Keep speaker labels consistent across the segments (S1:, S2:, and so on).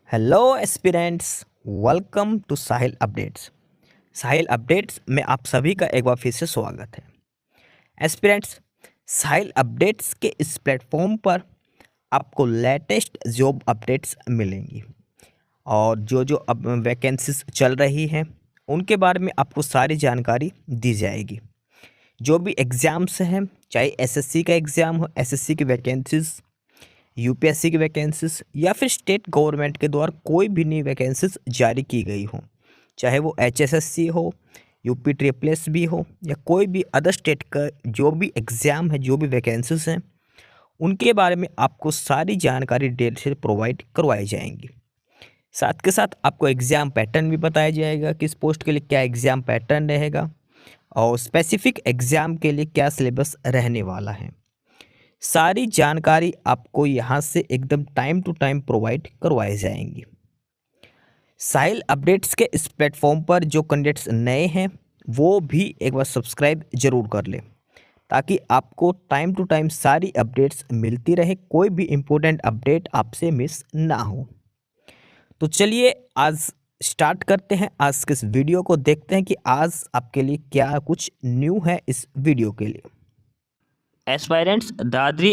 S1: Hello aspirants, welcome to Sahil updates. Sahil updates में आप सभी का एक बार फिर से स्वागत है। एस्पिरेंट्स, साहिल अपडेट्स के इस प्लेटफॉर्म पर आपको लेटेस्ट जॉब अपडेट्स मिलेंगी और जो जो अब वैकेंसीज चल रही हैं उनके बारे में आपको सारी जानकारी दी जाएगी। जो भी एग्ज़ाम्स हैं, चाहे एसएससी का एग्ज़ाम हो, एसएससी की वैकेंसीज, यूपीएससी की वैकेंसीज या फिर स्टेट गवर्नमेंट के द्वारा कोई भी नई वैकेंसीज जारी की गई हो, चाहे वो एचएसएससी हो, यूपी ट्रिपल एस भी हो या कोई भी अदर स्टेट का जो भी एग्ज़ाम है, जो भी वैकेंसीज हैं, उनके बारे में आपको सारी जानकारी डिटेल से प्रोवाइड करवाई जाएंगी। साथ के साथ आपको एग्ज़ाम पैटर्न भी बताया जाएगा, किस पोस्ट के लिए क्या एग्ज़ाम पैटर्न रहेगा और स्पेसिफिक एग्ज़ाम के लिए क्या सिलेबस रहने वाला है। सारी जानकारी आपको यहाँ से एकदम टाइम टू टाइम प्रोवाइड करवाई जाएंगी। साहिल अपडेट्स के इस प्लेटफॉर्म पर जो कैंडिडेट्स नए हैं वो भी एक बार सब्सक्राइब ज़रूर कर लें ताकि आपको टाइम टू टाइम सारी अपडेट्स मिलती रहे, कोई भी इम्पोर्टेंट अपडेट आपसे मिस ना हो। तो चलिए आज स्टार्ट करते हैं आज के इस वीडियो को, देखते हैं कि आज आपके लिए क्या कुछ न्यू है इस वीडियो के लिए। एस्पायरेंट्स, दादरी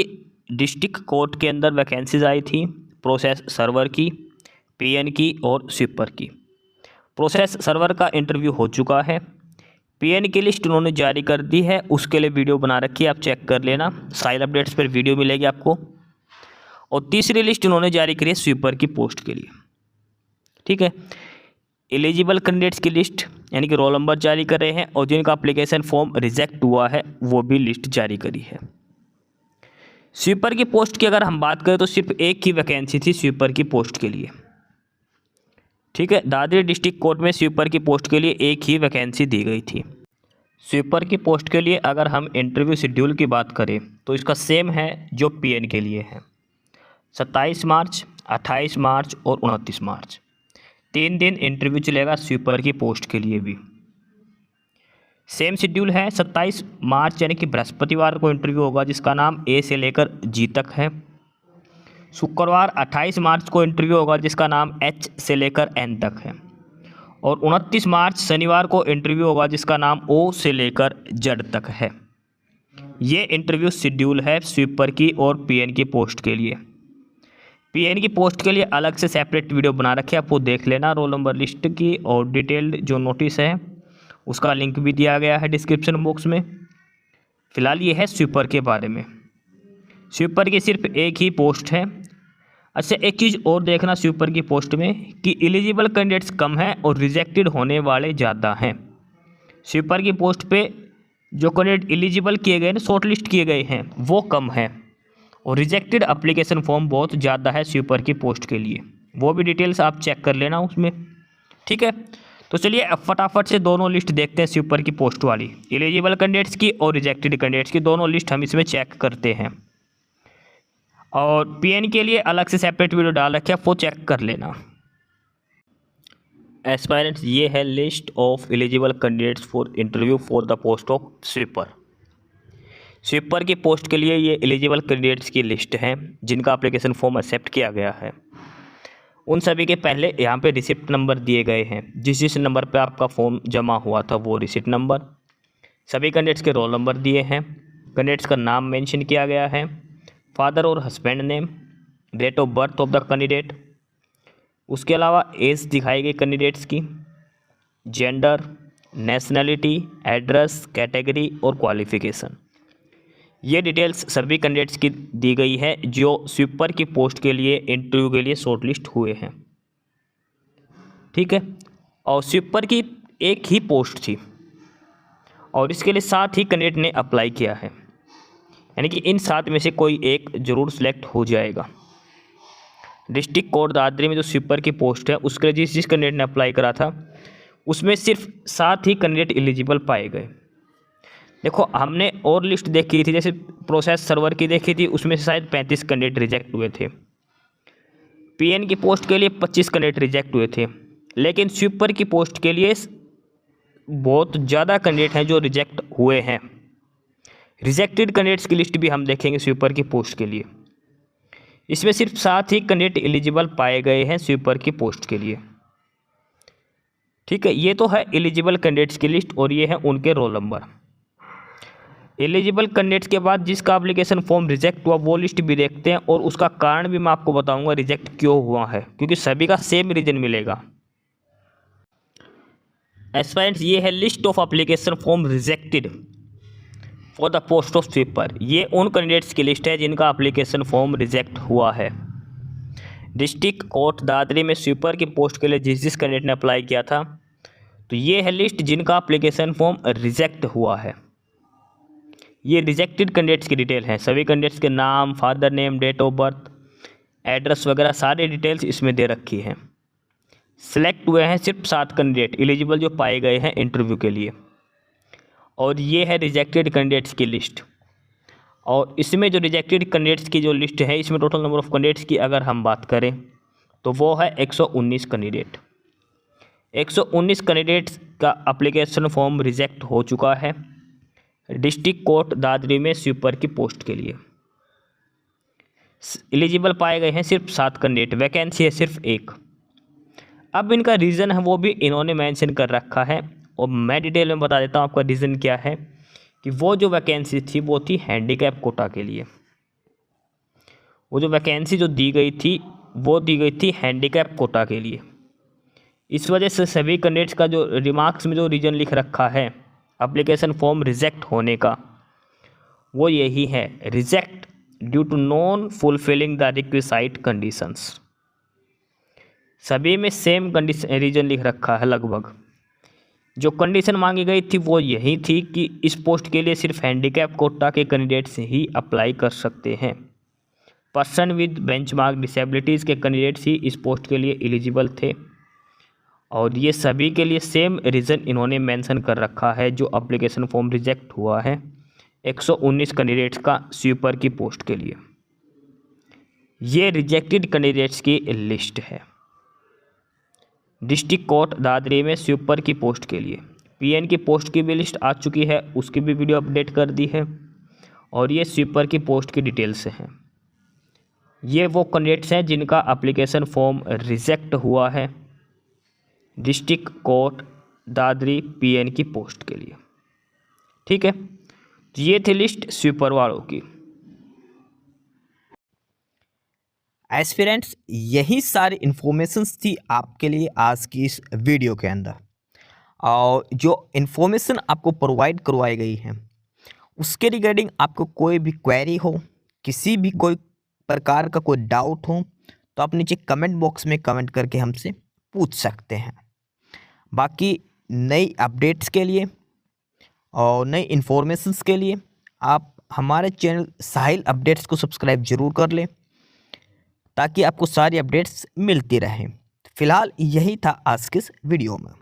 S1: डिस्ट्रिक्ट कोर्ट के अंदर वैकेंसीज आई थी प्रोसेस सर्वर की, पीएन की और स्वीपर की। प्रोसेस सर्वर का इंटरव्यू हो चुका है। पीएन की लिस्ट उन्होंने जारी कर दी है, उसके लिए वीडियो बना रखी है, आप चेक कर लेना, साइल अपडेट्स पर वीडियो मिलेगी आपको। और तीसरी लिस्ट उन्होंने जारी करी है स्वीपर की पोस्ट के लिए। ठीक है, एलिजिबल कैंडिडेट्स की लिस्ट यानी कि रोल नंबर जारी कर रहे हैं और जिनका एप्लीकेशन फॉर्म रिजेक्ट हुआ है वो भी लिस्ट जारी करी है। स्वीपर की पोस्ट की अगर हम बात करें तो सिर्फ एक ही वैकेंसी थी स्वीपर की पोस्ट के लिए। ठीक है, दादरी डिस्ट्रिक्ट कोर्ट में स्वीपर की पोस्ट के लिए एक ही वैकेंसी दी गई थी। स्वीपर की पोस्ट के लिए अगर हम इंटरव्यू शेड्यूल की बात करें तो इसका सेम है जो पीएन के लिए है, 27 मार्च, 28 मार्च और 29 मार्च 3 दिन इंटरव्यू चलेगा स्वीपर की पोस्ट के लिए भी। सेम शेड्यूल है, 27 मार्च यानी कि बृहस्पतिवार को इंटरव्यू होगा जिसका नाम ए से लेकर जी तक है। शुक्रवार 28 मार्च को इंटरव्यू होगा जिसका नाम एच से लेकर एन तक है। और 29 मार्च शनिवार को इंटरव्यू होगा जिसका नाम ओ से लेकर जेड तक है। ये इंटरव्यू शेड्यूल है स्वीपर की और पीएन की पोस्ट के लिए। पीएन की पोस्ट के लिए अलग से सेपरेट वीडियो बना रखे, आपको देख लेना, रोल नंबर लिस्ट की और डिटेल्ड जो नोटिस है उसका लिंक भी दिया गया है डिस्क्रिप्शन बॉक्स में। फिलहाल ये है स्वीपर के बारे में। स्वीपर की सिर्फ एक ही पोस्ट है। अच्छा, एक चीज़ और देखना स्वीपर की पोस्ट में कि एलिजिबल कैंडिडेट्स कम हैं और रिजेक्टेड होने वाले ज़्यादा हैं। स्वीपर की पोस्ट पे जो कैंडिडेट एलिजिबल किए गए ना, शॉर्ट लिस्ट किए गए हैं, वो कम है और रिजेक्टेड एप्लीकेशन फॉर्म बहुत ज़्यादा है स्वीपर की पोस्ट के लिए। वो भी डिटेल्स आप चेक कर लेना उसमें। ठीक है, तो चलिए अब फटाफट से दोनों लिस्ट देखते हैं स्वीपर की पोस्ट वाली, एलिजिबल कैंडिडेट्स की और रिजेक्टेड कैंडिडेट्स की, दोनों लिस्ट हम इसमें चेक करते हैं। और पीएन के लिए अलग से सेपरेट वीडियो डाल रखे हैं, वो चेक कर लेना। एस्पायरेंट्स, ये है list of eligible candidates for interview for the post of sweeper. Sweeper की पोस्ट के लिए ये एलिजिबल कैंडिडेट्स की लिस्ट है जिनका एप्लीकेशन फॉर्म एक्सेप्ट किया गया है। उन सभी के पहले यहाँ पे रिसिप्ट नंबर दिए गए हैं, जिस नंबर पे आपका फॉर्म जमा हुआ था वो रिसिप्ट नंबर। सभी कैंडिडेट्स के रोल नंबर दिए हैं, कैंडिडेट्स का नाम मेंशन किया गया है, फादर और husband name, date of birth of the candidate, उसके अलावा एज दिखाई गई कैंडिडेट्स की, जेंडर, नेशनैलिटी, एड्रेस, कैटेगरी और क्वालिफ़िकेशन। ये डिटेल्स सभी कैंडिडेट्स की दी गई है जो स्वीपर की पोस्ट के लिए इंटरव्यू के लिए शॉर्टलिस्ट हुए हैं। ठीक है, और स्वीपर की एक ही पोस्ट थी और इसके लिए 7 ही कैंडिडेट ने अप्लाई किया है, यानी कि इन 7 में से कोई एक जरूर सिलेक्ट हो जाएगा। डिस्ट्रिक्ट कोर्ट दादरी में जो स्वीपर की पोस्ट है उसके लिए जिस कैंडिडेट ने अप्लाई करा था उसमें सिर्फ 7 ही कैंडिडेट एलिजिबल पाए गए। देखो, हमने और लिस्ट देखी थी, जैसे प्रोसेस सर्वर की देखी थी, उसमें से शायद 35 कैंडिडेट रिजेक्ट हुए थे। पीएन की पोस्ट के लिए 25 कैंडिडेट रिजेक्ट हुए थे, लेकिन स्वीपर की पोस्ट के लिए बहुत ज़्यादा कैंडिडेट हैं जो रिजेक्ट हुए हैं। रिजेक्टेड कैंडिडेट्स की लिस्ट भी हम देखेंगे स्वीपर की पोस्ट के लिए।
S2: इसमें सिर्फ 7 ही कैंडिडेट एलिजिबल पाए गए हैं स्वीपर की पोस्ट के लिए। ठीक है, ये तो है एलिजिबल कैंडिडेट्स की लिस्ट और ये है उनके रोल नंबर। एलिजिबल कैंडिडेट्स के बाद जिसका एप्लीकेशन फॉर्म रिजेक्ट हुआ वो लिस्ट भी देखते हैं और उसका कारण भी मैं आपको बताऊंगा रिजेक्ट क्यों हुआ है, क्योंकि सभी का सेम रीजन मिलेगा। एस्पायरेंट्स, ये है list of application form rejected for the post of sweeper. ये उन कैंडिडेट्स की लिस्ट है जिनका एप्लीकेशन फॉर्म रिजेक्ट हुआ है। डिस्ट्रिक्ट कोर्ट दादरी में स्वीपर की पोस्ट के लिए जिस कैंडिडेट ने अप्लाई किया था, तो ये है लिस्ट जिनका एप्लीकेशन फॉर्म रिजेक्ट हुआ है। ये रिजेक्टेड कैंडिडेट्स की डिटेल है, सभी कैंडिडेट्स के नाम, father name, date of birth, address वगैरह सारी डिटेल्स इसमें दे रखी हैं। सिलेक्ट हुए हैं सिर्फ 7 कैंडिडेट एलिजिबल जो पाए गए हैं इंटरव्यू के लिए, और ये है रिजेक्टेड कैंडिडेट्स की लिस्ट। और इसमें जो रिजेक्टेड कैंडिडेट्स की जो लिस्ट है, इसमें टोटल नंबर ऑफ कैंडिडेट्स की अगर हम बात करें तो वो है 119 कैंडिडेट। 119 कैंडिडेट्स का एप्लीकेशन फॉर्म रिजेक्ट हो चुका है डिस्ट्रिक्ट कोर्ट दादरी में स्वीपर की पोस्ट के लिए। एलिजिबल पाए गए हैं सिर्फ 7 कैंडिडेट, वैकेंसी है सिर्फ 1। अब इनका रीज़न है वो भी इन्होंने मेंशन कर रखा है, और मैं डिटेल में बता देता हूँ आपका रीज़न क्या है। कि वो जो वैकेंसी थी वो थी हैंडीकैप कोटा के लिए। वो जो वैकेंसी जो दी गई थी वो दी गई थी हैंडीकैप कोटा के लिए। इस वजह से सभी कैंडिडेट्स का जो रिमार्क्स में जो रीज़न लिख रखा है एप्लीकेशन फॉर्म रिजेक्ट होने का, वो यही है, reject due to non fulfilling the requisite conditions. सभी में सेम कंडीशन रीजन लिख रखा है लगभग। जो कंडीशन मांगी गई थी वो यही थी कि इस पोस्ट के लिए सिर्फ हैंडीकैप कोटा के कैंडिडेट्स ही अप्लाई कर सकते हैं। पर्सन विद बेंचमार्क डिसेबिलिटीज़ के कैंडिडेट्स ही इस पोस्ट के लिए एलिजिबल थे, और ये सभी के लिए सेम रीज़न इन्होंने मेंशन कर रखा है जो एप्लीकेशन फॉर्म रिजेक्ट हुआ है 119 कैंडिडेट्स का स्वीपर की पोस्ट के लिए। ये रिजेक्टेड कैंडिडेट्स की लिस्ट है डिस्ट्रिक्ट कोर्ट दादरी में स्वीपर की पोस्ट के लिए। पीएन की पोस्ट की भी लिस्ट आ चुकी है, उसकी भी वीडियो अपडेट कर दी है, और ये स्वीपर की पोस्ट की डिटेल्स हैं। ये वो कैंडिडेट्स हैं जिनका एप्लीकेशन फॉर्म रिजेक्ट हुआ है डिस्ट्रिक्ट कोर्ट दादरी पीएन की पोस्ट के लिए। ठीक है, तो ये थी लिस्ट स्वीपर वालों की।
S1: एस्पिरेंट्स, यही सारी इन्फॉर्मेशंस थी आपके लिए आज की इस वीडियो के अंदर। और जो इन्फॉर्मेशन आपको प्रोवाइड करवाई गई है उसके रिगार्डिंग आपको कोई भी क्वेरी हो, किसी भी कोई प्रकार का कोई डाउट हो, तो आप नीचे कमेंट बॉक्स में कमेंट करके हमसे पूछ सकते हैं। बाकी नई अपडेट्स के लिए और नई इन्फॉर्मेशंस के लिए आप हमारे चैनल साहिल अपडेट्स को सब्सक्राइब जरूर कर लें, ताकि आपको सारी अपडेट्स मिलती रहें। फिलहाल यही था आज के इस वीडियो में।